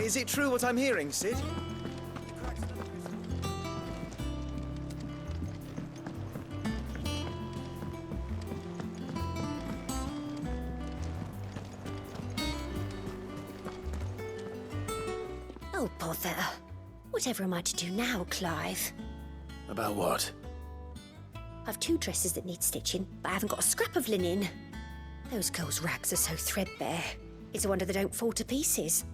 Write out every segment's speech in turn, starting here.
Is it true what I'm hearing, Sid? Oh, bother. Whatever am I to do now, Clive? About what? I've 2 dresses that need stitching, but I haven't got a scrap of linen. Those girls' rags are so threadbare. It's a wonder they don't fall to pieces.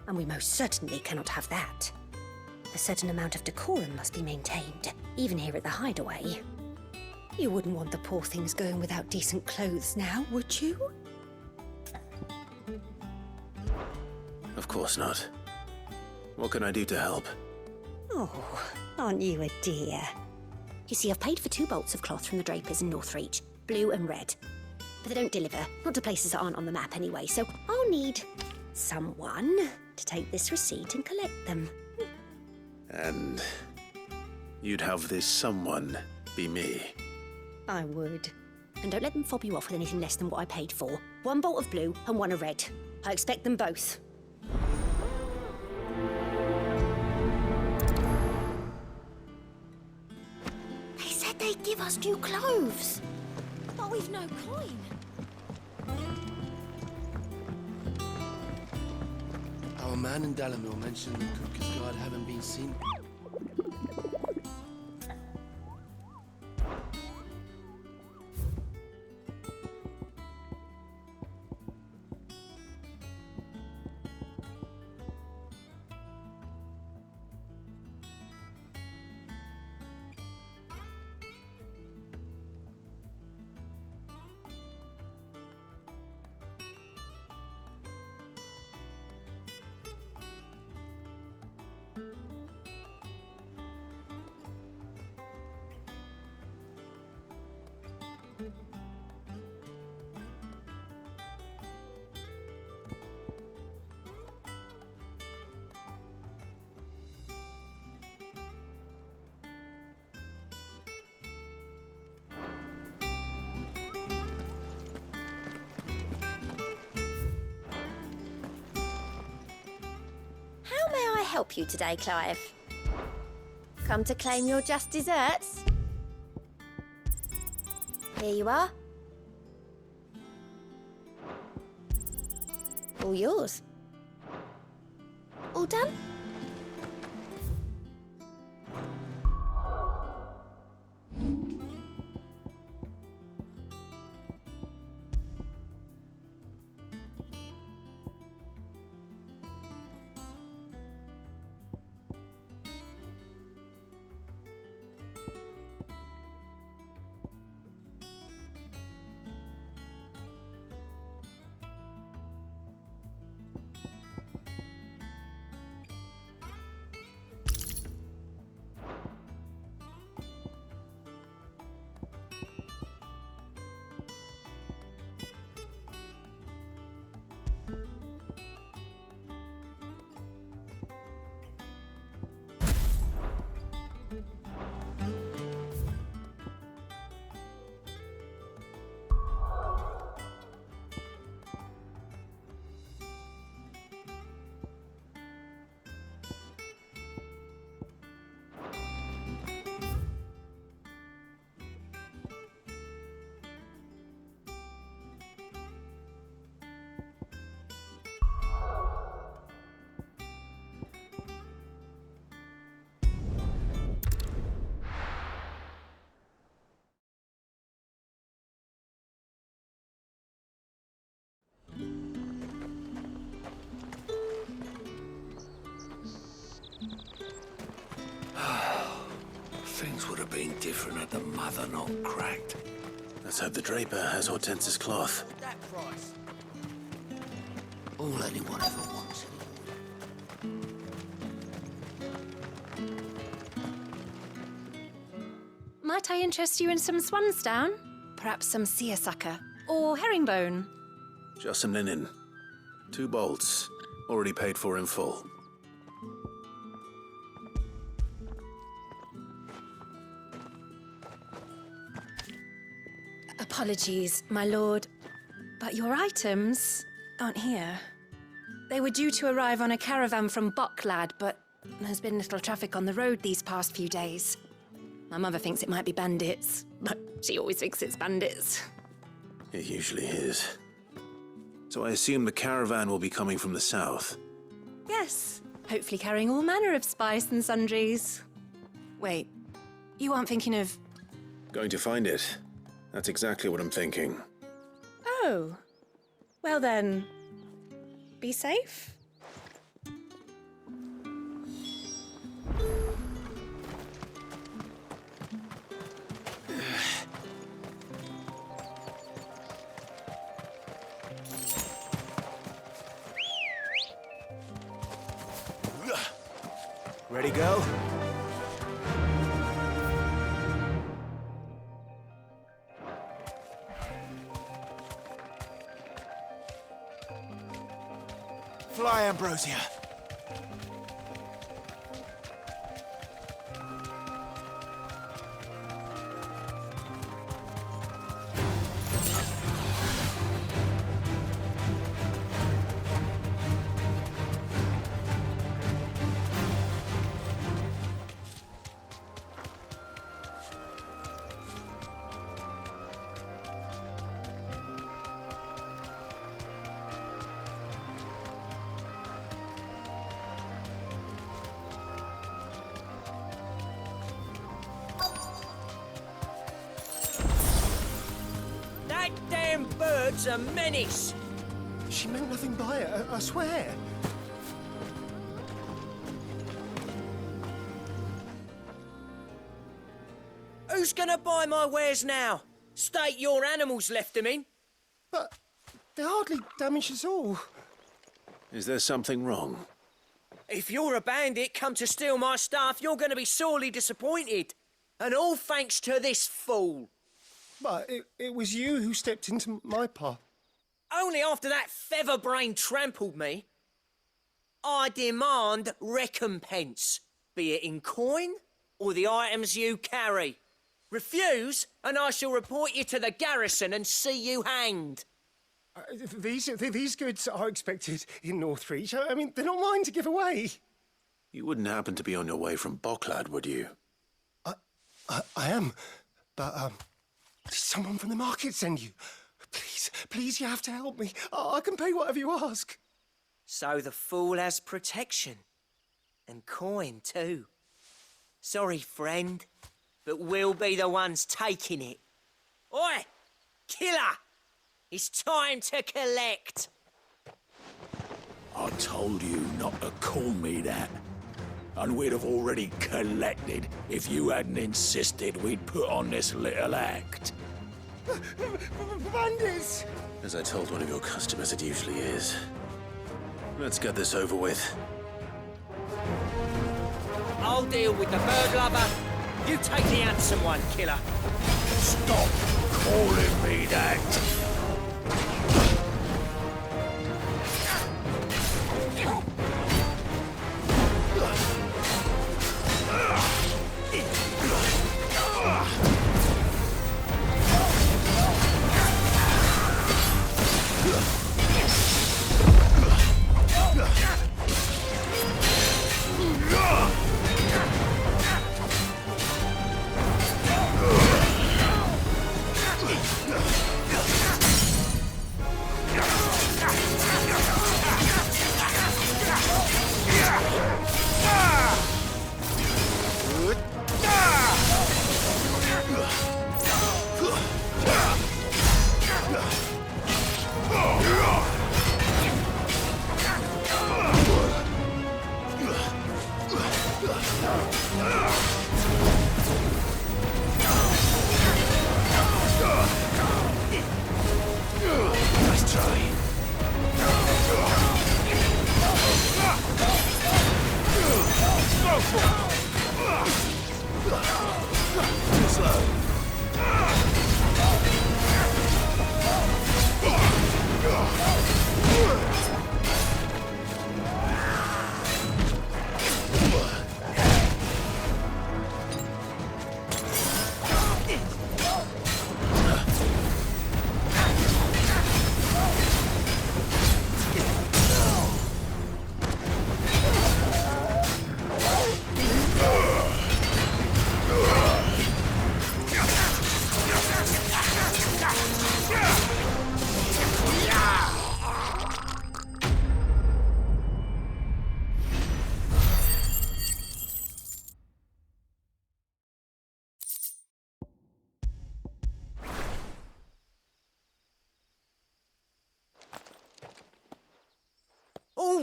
And we most certainly cannot have that. A certain amount of decorum must be maintained, even here at the Hideaway. You wouldn't want the poor things going without decent clothes now, would you? Of course not. What can I do to help? Oh, aren't you a dear? You see, I've paid for 2 bolts of cloth from the drapers in Northreach, blue and red. But they don't deliver, not to places that aren't on the map anyway, so I'll need someone to take this receipt and collect them. And you'd have this someone be me. I would. And don't let them fob you off with anything less than what I paid for. 1 bolt of blue and 1 of red. I expect them both. They said they'd give us new clothes. But we've no coin. Our man in Dalamil mentioned the Cooker's Guard haven't been seen. How may I help you today, Clive? Come to claim your just desserts? Here you are. All yours. All done? Things would have been different had the mother not cracked. Let's hope the draper has Hortense's cloth. That price. All anyone ever wants. Might I interest you in some swansdown? Perhaps some seersucker or herringbone? Just some linen. 2 bolts. Already paid for in full. Apologies, my lord, but your items aren't here. They were due to arrive on a caravan from Boklad, but there's been little traffic on the road these past few days. My mother thinks it might be bandits, but she always thinks it's bandits. It usually is. So I assume the caravan will be coming from the south. Yes, hopefully carrying all manner of spice and sundries. Wait, you aren't thinking of... Going to find it. That's exactly what I'm thinking. Oh. Well then, be safe. Ready, go? Fly, Ambrosia. That damn bird's a menace! She meant nothing by it, I swear. Who's gonna buy my wares now? State your animals left them in. But they're hardly damaged at all. Is there something wrong? If you're a bandit come to steal my stuff, you're gonna be sorely disappointed. And all thanks to this fool. But it was you who stepped into my path. Only after that featherbrain trampled me. I demand recompense, be it in coin or the items you carry. Refuse, and I shall report you to the garrison and see you hanged. These goods are expected in Northreach. I mean, they're not mine to give away. You wouldn't happen to be on your way from Boklad, would you? I am, but did someone from the market send you? Please, you have to help me. I can pay whatever you ask. So the fool has protection. And coin, too. Sorry, friend, but we'll be the ones taking it. Oi! Killer! It's time to collect! I told you not to call me that. And we'd have already collected if you hadn't insisted we'd put on this little act. Bandits! As I told one of your customers, it usually is. Let's get this over with. I'll deal with the bird lover. You take the handsome one, killer. Stop calling me that.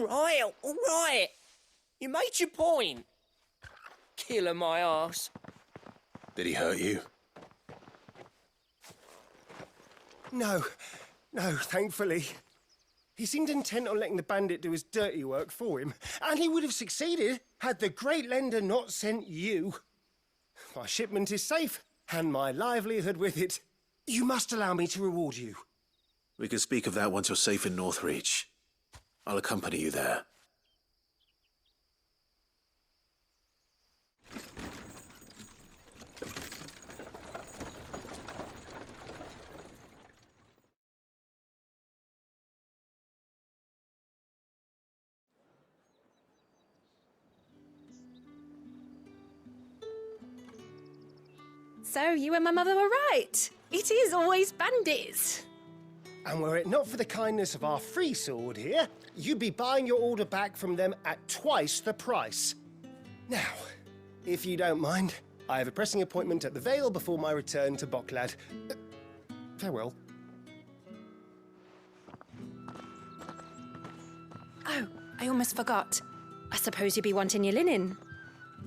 All right. You made your point. Killer my ass. Did he hurt you? No, thankfully. He seemed intent on letting the bandit do his dirty work for him, and he would have succeeded had the great lender not sent you. My shipment is safe, and my livelihood with it. You must allow me to reward you. We can speak of that once you're safe in Northreach. I'll accompany you there. So you and my mother were right. It is always bandits. And were it not for the kindness of our free sword here, you'd be buying your order back from them at twice the price. Now, if you don't mind, I have a pressing appointment at the Vale before my return to Bocklad. Farewell. Oh, I almost forgot. I suppose you'll be wanting your linen.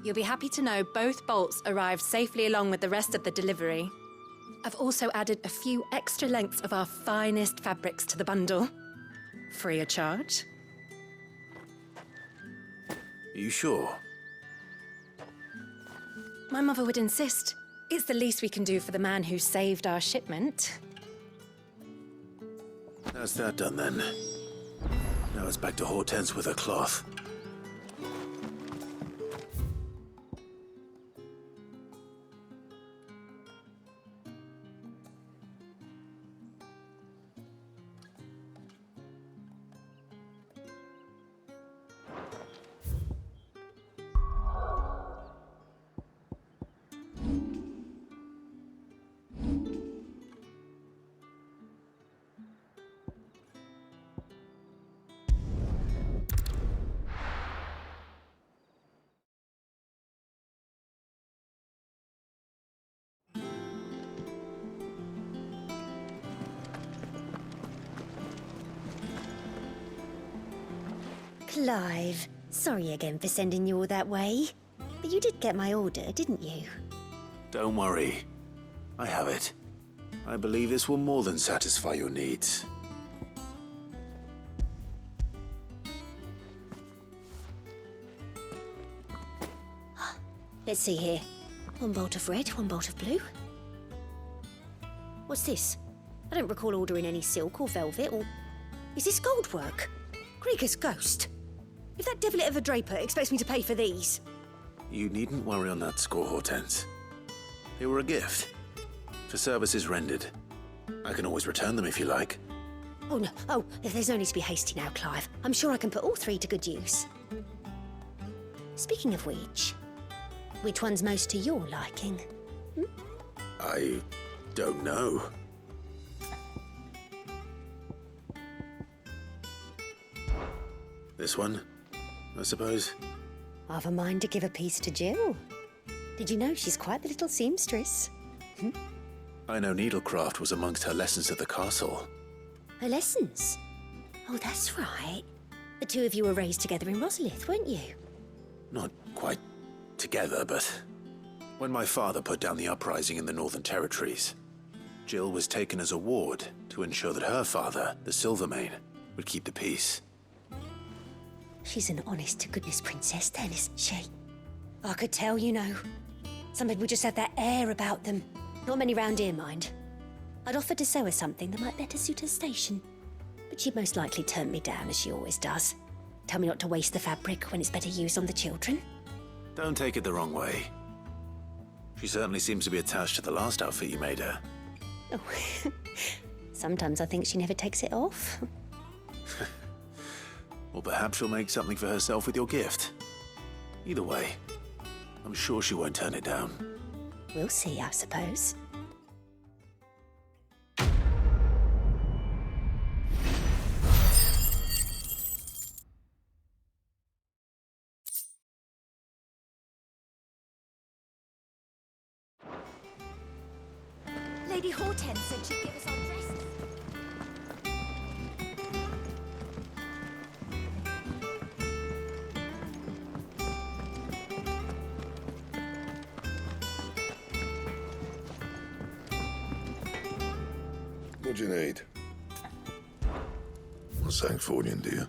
You'll be happy to know both bolts arrived safely along with the rest of the delivery. I've also added a few extra lengths of our finest fabrics to the bundle. Free of charge. Are you sure? My mother would insist. It's the least we can do for the man who saved our shipment. That's that done then. Now it's back to Hortense with her cloth. Clive, sorry again for sending you all that way. But you did get my order, didn't you? Don't worry. I have it. I believe this will more than satisfy your needs. Let's see here. One bolt of red, one bolt of blue. What's this? I don't recall ordering any silk or velvet or... Is this gold work? Krieger's ghost. If that devilet of a draper expects me to pay for these... You needn't worry on that score, Hortense. They were a gift. For services rendered. I can always return them if you like. Oh, no. Oh, there's no need to be hasty now, Clive. I'm sure I can put all three to good use. Speaking of which one's most to your liking? I don't know. This one, I suppose. I've a mind to give a piece to Jill. Did you know she's quite the little seamstress? I know needlecraft was amongst her lessons at the castle. Her lessons? Oh, that's right. The two of you were raised together in Rosalith, weren't you? Not quite together, but when my father put down the uprising in the Northern Territories, Jill was taken as a ward to ensure that her father, the Silvermane, would keep the peace. She's an honest-to-goodness princess then, isn't she? I could tell, you know. Some people just have that air about them. Not many round here, mind. I'd offered to sew her something that might better suit her station. But she'd most likely turn me down, as she always does. Tell me not to waste the fabric when it's better used on the children. Don't take it the wrong way. She certainly seems to be attached to the last outfit you made her. Oh, sometimes I think she never takes it off. Or perhaps she'll make something for herself with your gift. Either way, I'm sure she won't turn it down. We'll see, I suppose. Lady Hortense said she'd give us our dresses. What do you need? Want something for you, do you?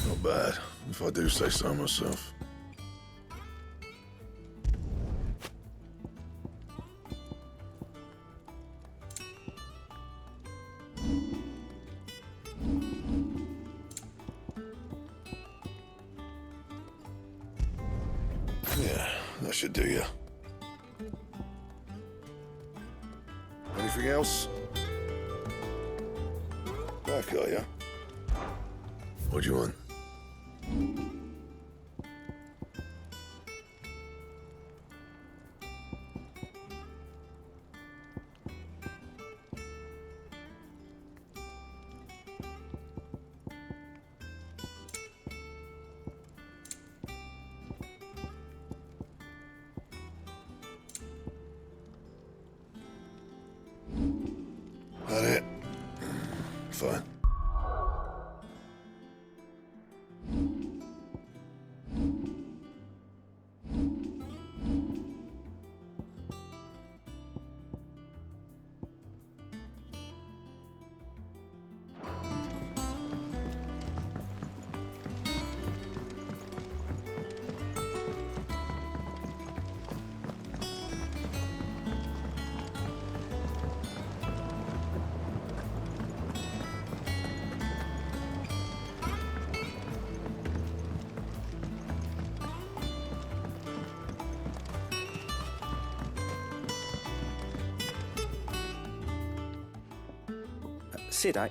Not bad, if I do say so myself. Yeah, that should do you. Anything else? Back, are ya? What do you want? That it? Fine. Sid, I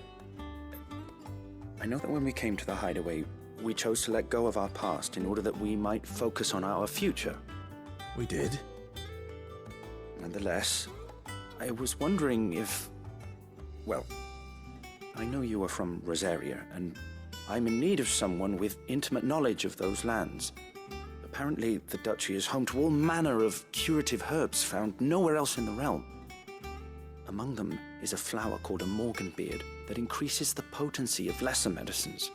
know that when we came to the hideaway, we chose to let go of our past in order that we might focus on our future. We did. Nonetheless, I was wondering if... Well, I know you are from Rosaria, and I'm in need of someone with intimate knowledge of those lands. Apparently, the duchy is home to all manner of curative herbs found nowhere else in the realm. Among them is a flower called a morganbeard that increases the potency of lesser medicines.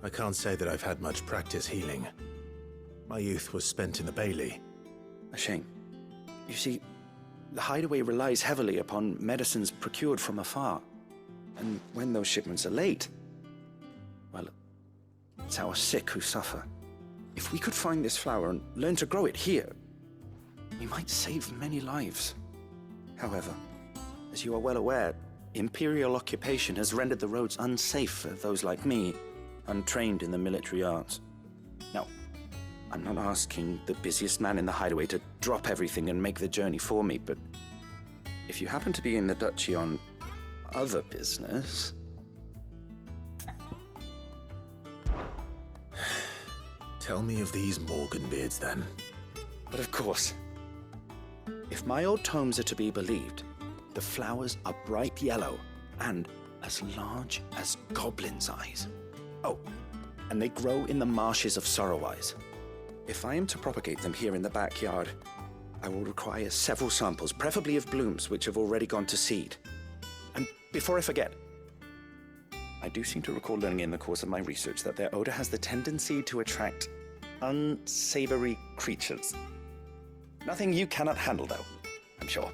I can't say that I've had much practice healing. My youth was spent in the Bailey. A shame. You see, the hideaway relies heavily upon medicines procured from afar. And when those shipments are late, well, it's our sick who suffer. If we could find this flower and learn to grow it here, we might save many lives. However, as you are well aware, imperial occupation has rendered the roads unsafe for those like me, untrained in the military arts. Now, I'm not asking the busiest man in the hideaway to drop everything and make the journey for me, but if you happen to be in the duchy on other business... Tell me of these morganbeards, then. But of course, if my old tomes are to be believed, the flowers are bright yellow and as large as goblins' eyes. Oh, and they grow in the marshes of Sorrowise. If I am to propagate them here in the backyard, I will require several samples, preferably of blooms which have already gone to seed. And before I forget, I do seem to recall learning in the course of my research that their odor has the tendency to attract unsavory creatures. Nothing you cannot handle, though, I'm sure.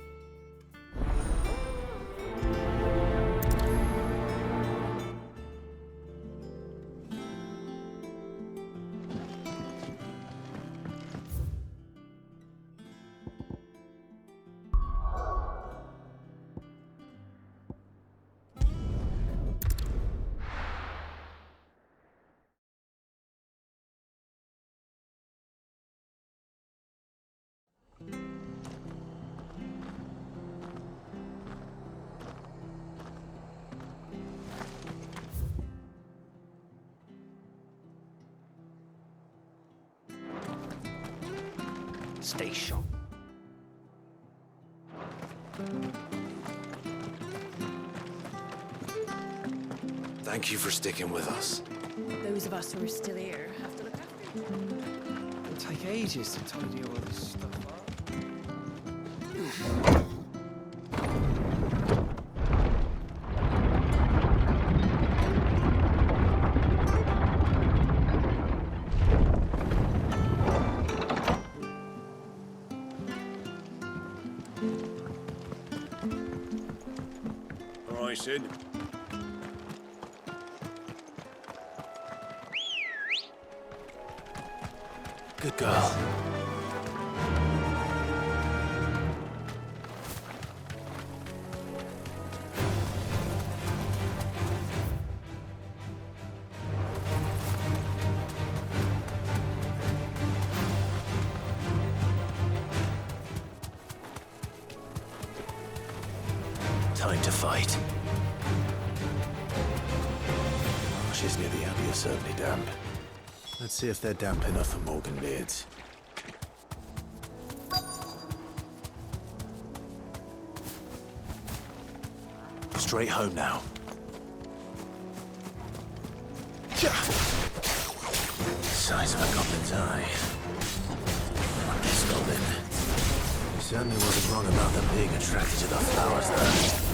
Stay sharp. Thank you for sticking with us. Those of us who are still here have to look after each other. It'll take ages to tidy all this stuff up. All right, Sid. Good girl. Time to fight. Marshes near the Abbey are certainly damp. Let's see if they're damp enough for Morgan beards. Straight home now. Size of a goblin's eye. This goblin. He certainly wasn't wrong about them being attracted to the flowers there.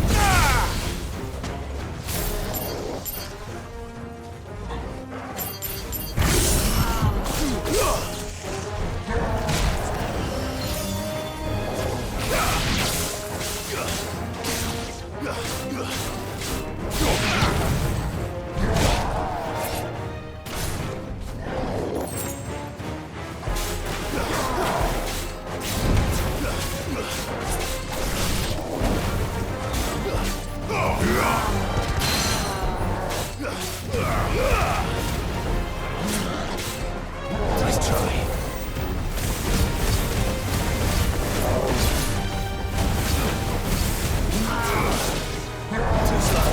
Nice try. Too slow.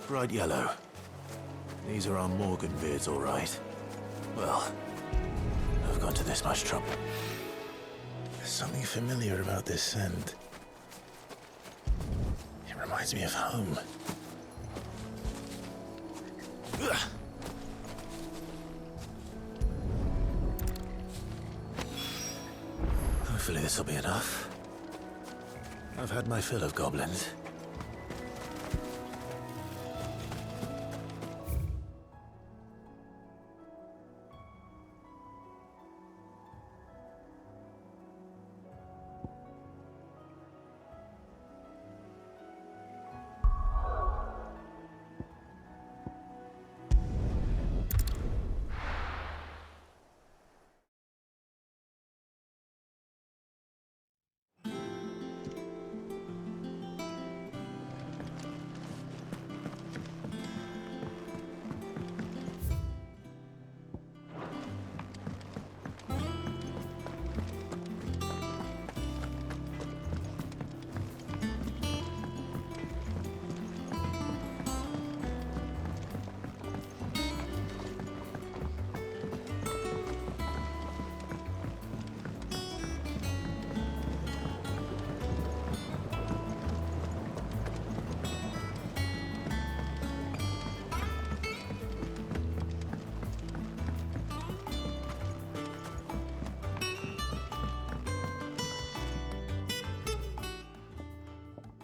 Bright yellow. These are our Morgan beards, all right. Well, I've gone to this much trouble. There's something familiar about this scent. It reminds me of home. Ugh. Hopefully this will be enough. I've had my fill of goblins.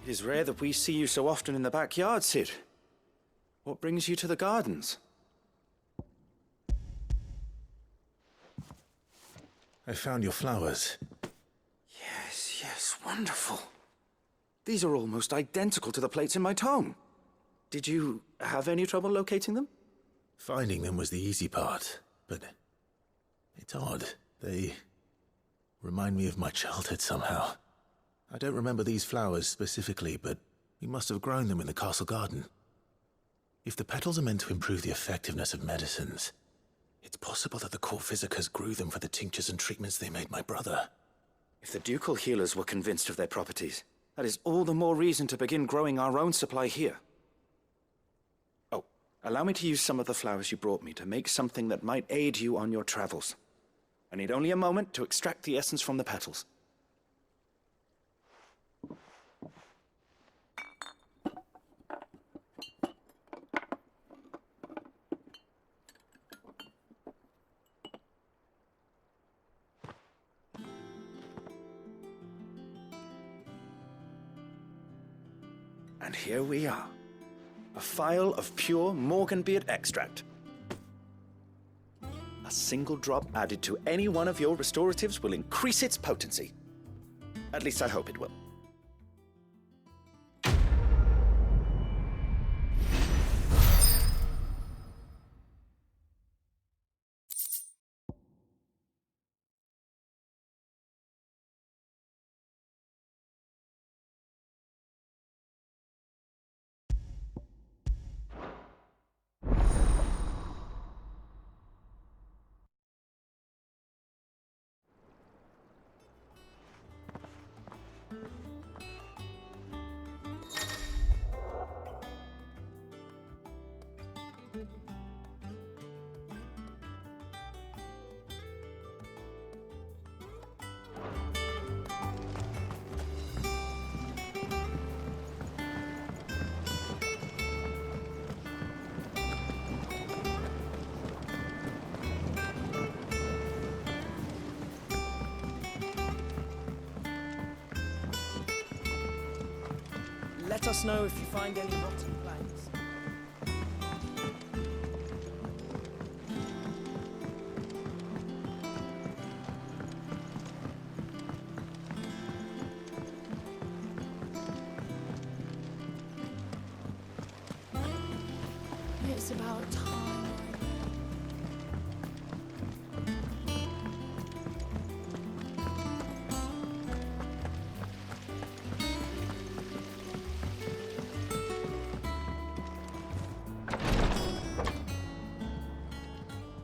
It is rare that we see you so often in the backyard, Sid. What brings you to the gardens? I found your flowers. Yes, yes, wonderful. These are almost identical to the plates in my tome. Did you have any trouble locating them? Finding them was the easy part, but it's odd. They remind me of my childhood somehow. I don't remember these flowers specifically, but we must have grown them in the castle garden. If the petals are meant to improve the effectiveness of medicines, it's possible that the court physicers grew them for the tinctures and treatments they made my brother. If the ducal healers were convinced of their properties, that is all the more reason to begin growing our own supply here. Oh, allow me to use some of the flowers you brought me to make something that might aid you on your travels. I need only a moment to extract the essence from the petals. And here we are. A phial of pure Morganbeard extract. A single drop added to any one of your restoratives will increase its potency. At least I hope it will. Let us know if you find any rotten plants. It's about time.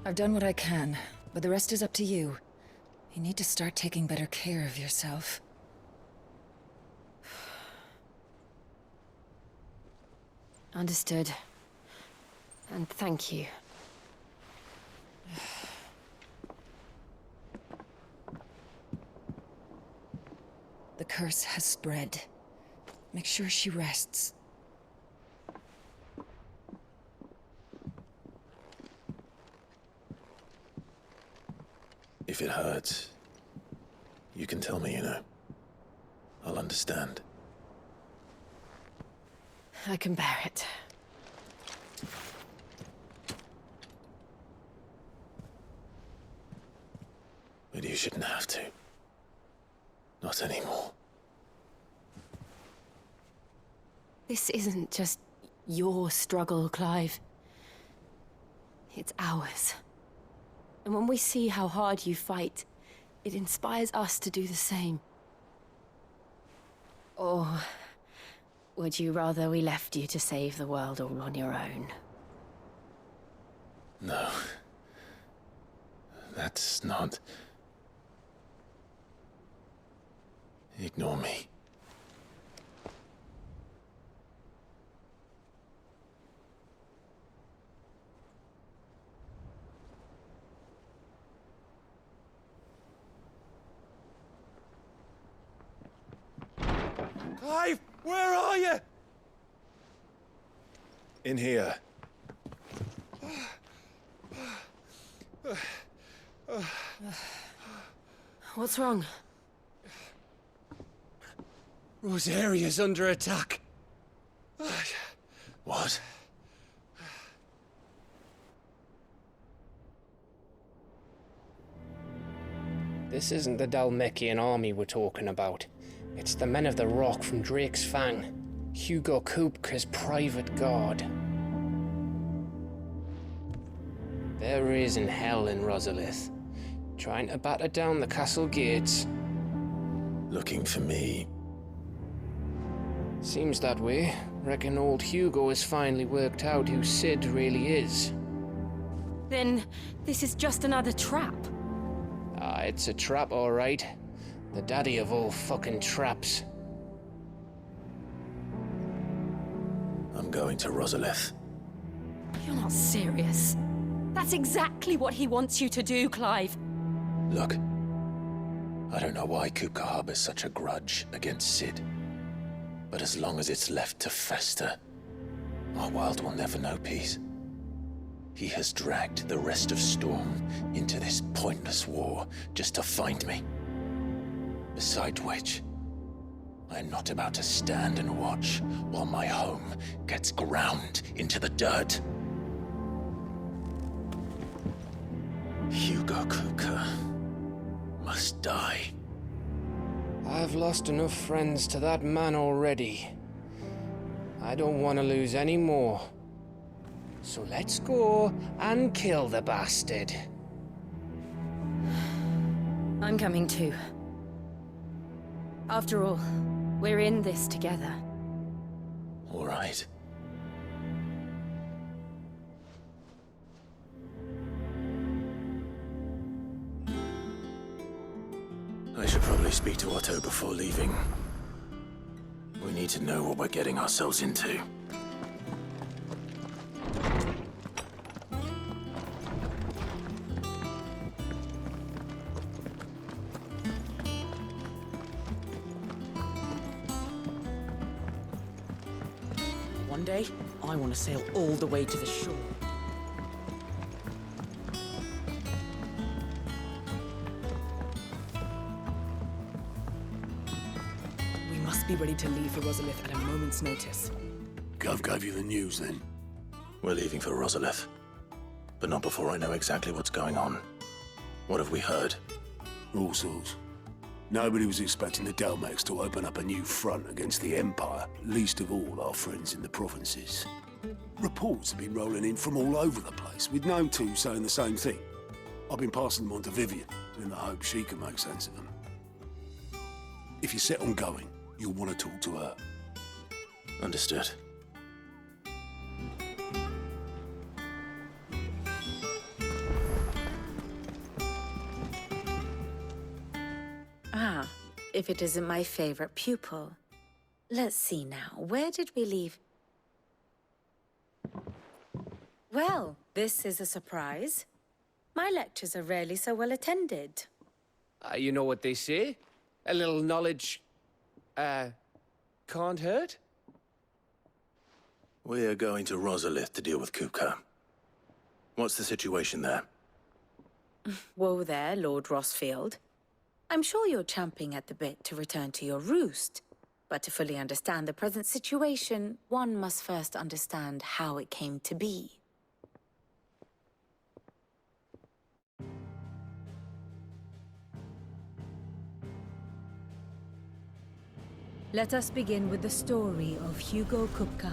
I've done what I can, but the rest is up to you. You need to start taking better care of yourself. Understood. And thank you. The curse has spread. Make sure she rests. If it hurts, you can tell me, you know. I'll understand. I can bear it. But you shouldn't have to. Not anymore. This isn't just your struggle, Clive. It's ours. And when we see how hard you fight, it inspires us to do the same. Or would you rather we left you to save the world all on your own? No. That's not... Ignore me. Clive, where are you? In here. What's wrong? Rosaria's under attack. What? This isn't the Dalmekian army we're talking about. It's the men of the Rock from Drake's Fang. Hugo Kupka's private guard. There is in hell in Rosalith, trying to batter down the castle gates. Looking for me? Seems that way. Reckon old Hugo has finally worked out who Sid really is. Then this is just another trap. Ah, it's a trap, all right. The daddy of all fucking traps. I'm going to Rosalith. You're not serious. That's exactly what he wants you to do, Clive. Look, I don't know why Kupka harbors such a grudge against Sid. But as long as it's left to fester, our world will never know peace. He has dragged the rest of Storm into this pointless war just to find me. Besides which, I am not about to stand and watch while my home gets ground into the dirt. Hugo Kupka must die. I've lost enough friends to that man already. I don't want to lose any more. So let's go and kill the bastard. I'm coming too. After all, we're in this together. All right. I should probably speak to Otto before leaving. We need to know what we're getting ourselves into. One day, I want to sail all the way to the shore. We must be ready to leave for Rosalith at a moment's notice. Gov gave you the news then? We're leaving for Rosalith. But not before I know exactly what's going on. What have we heard? All sorts. Nobody was expecting the Dalmeks to open up a new front against the Empire, least of all our friends in the provinces. Reports have been rolling in from all over the place, with no two saying the same thing. I've been passing them on to Vivian, in the hope she can make sense of them. If you're set on going, you'll want to talk to her. Understood. Ah, if it isn't my favorite pupil. Let's see now, where did we leave? Well, this is a surprise. My lectures are rarely so well attended. You know what they say? A little knowledge, can't hurt? We're going to Rosalith to deal with Kupka. What's the situation there? Whoa there, Lord Rossfield. I'm sure you're champing at the bit to return to your roost. But to fully understand the present situation, one must first understand how it came to be. Let us begin with the story of Hugo Kupka,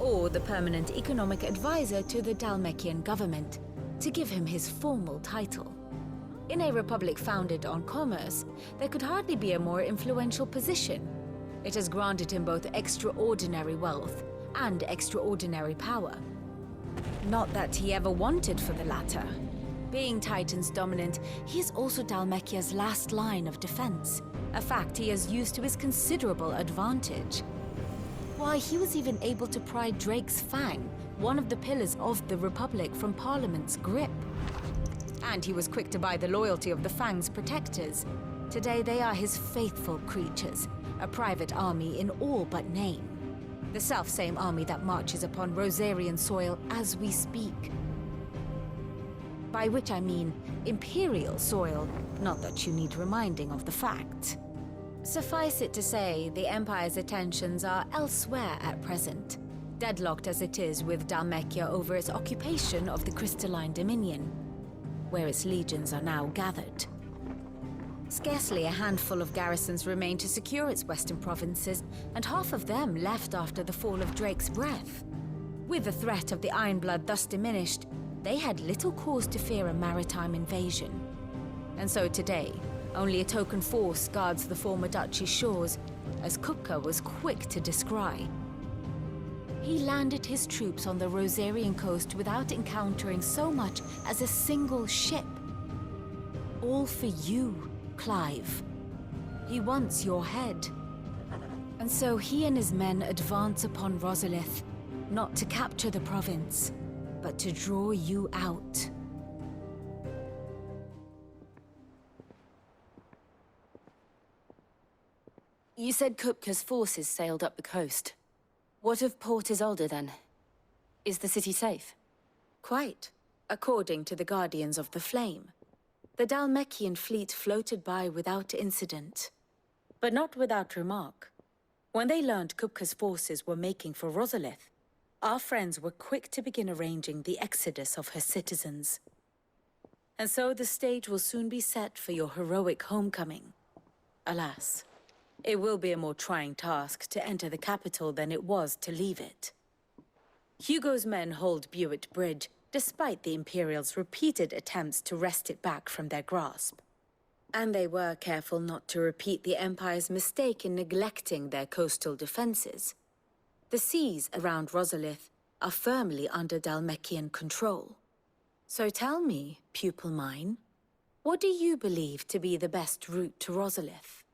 or the permanent economic advisor to the Dalmekian government, to give him his formal title. In a republic founded on commerce, there could hardly be a more influential position. It has granted him both extraordinary wealth and extraordinary power. Not that he ever wanted for the latter. Being Titan's dominant, he is also Dalmekia's last line of defense, a fact he has used to his considerable advantage. Why, he was even able to pry Drake's Fang, one of the pillars of the Republic, from Parliament's grip. And he was quick to buy the loyalty of the Fang's protectors. Today they are his faithful creatures, a private army in all but name. The self-same army that marches upon Rosarian soil as we speak. By which I mean Imperial soil, not that you need reminding of the fact. Suffice it to say, the Empire's attentions are elsewhere at present, deadlocked as it is with Dhalmekia over its occupation of the Crystalline Dominion, where its legions are now gathered. Scarcely a handful of garrisons remain to secure its western provinces, and half of them left after the fall of Drake's Breath. With the threat of the Ironblood thus diminished, they had little cause to fear a maritime invasion. And so today, only a token force guards the former duchy's shores, as Kupka was quick to descry. He landed his troops on the Rosarian coast without encountering so much as a single ship. All for you, Clive. He wants your head. And so he and his men advance upon Rosalith, not to capture the province, but to draw you out. You said Kupka's forces sailed up the coast. What of Port Isolde, then? Is the city safe? Quite, according to the Guardians of the Flame. The Dhalmekian fleet floated by without incident. But not without remark. When they learned Kupka's forces were making for Rosalith, our friends were quick to begin arranging the exodus of her citizens. And so the stage will soon be set for your heroic homecoming. Alas, it will be a more trying task to enter the capital than it was to leave it. Hugo's men hold Buet Bridge, despite the Imperials' repeated attempts to wrest it back from their grasp. And they were careful not to repeat the Empire's mistake in neglecting their coastal defenses. The seas around Rosalith are firmly under Dhalmekian control. So tell me, pupil mine, what do you believe to be the best route to Rosalith?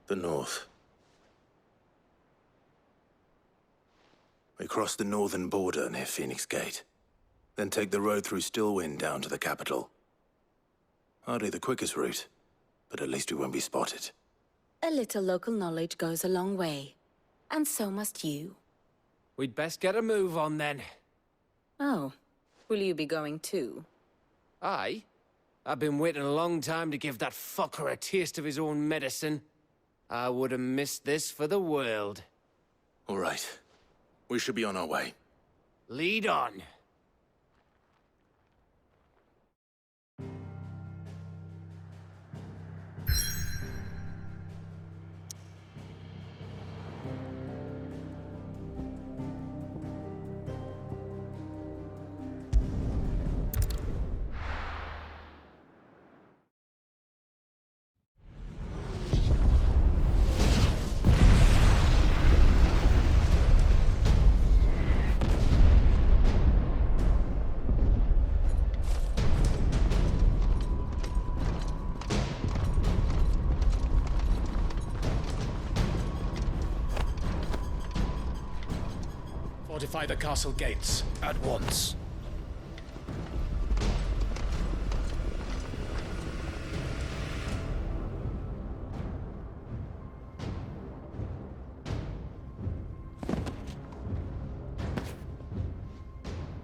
The north. We cross the northern border near Phoenix Gate, then take the road through Stillwind down to the capital. Hardly the quickest route, but at least we won't be spotted. A little local knowledge goes a long way, and so must you. We'd best get a move on then. Oh, will you be going too? Aye. I've been waiting a long time to give that fucker a taste of his own medicine. I would have missed this for the world. All right. We should be on our way. Lead on. Fortify the castle gates at once.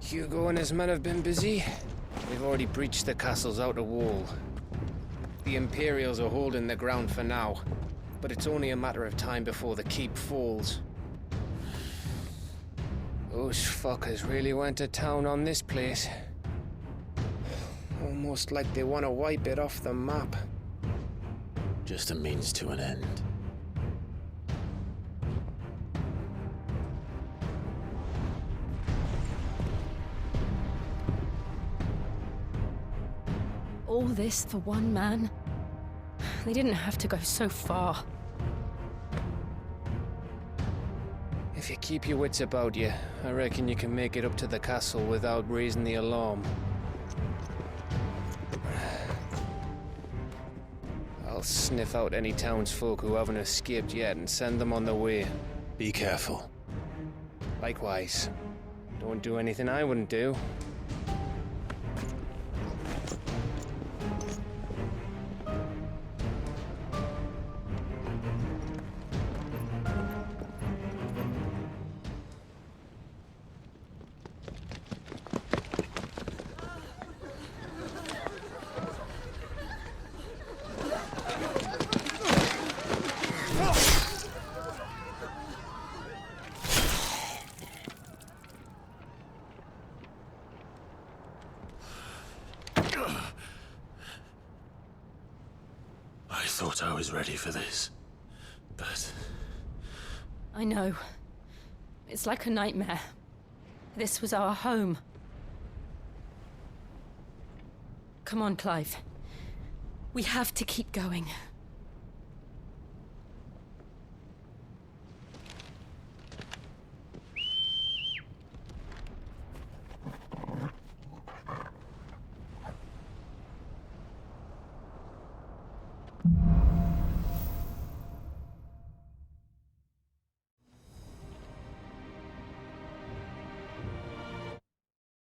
Hugo and his men have been busy. They've already breached the castle's outer wall. The Imperials are holding the ground for now, but it's only a matter of time before the keep falls. Those fuckers really went to town on this place. Almost like they want to wipe it off the map. Just a means to an end. All this for one man? They didn't have to go so far. If you keep your wits about you, I reckon you can make it up to the castle without raising the alarm. I'll sniff out any townsfolk who haven't escaped yet and send them on their way. Be careful. Likewise. Don't do anything I wouldn't do. thought I was ready for this, but... I know. It's like a nightmare. This was our home. Come on, Clive. We have to keep going.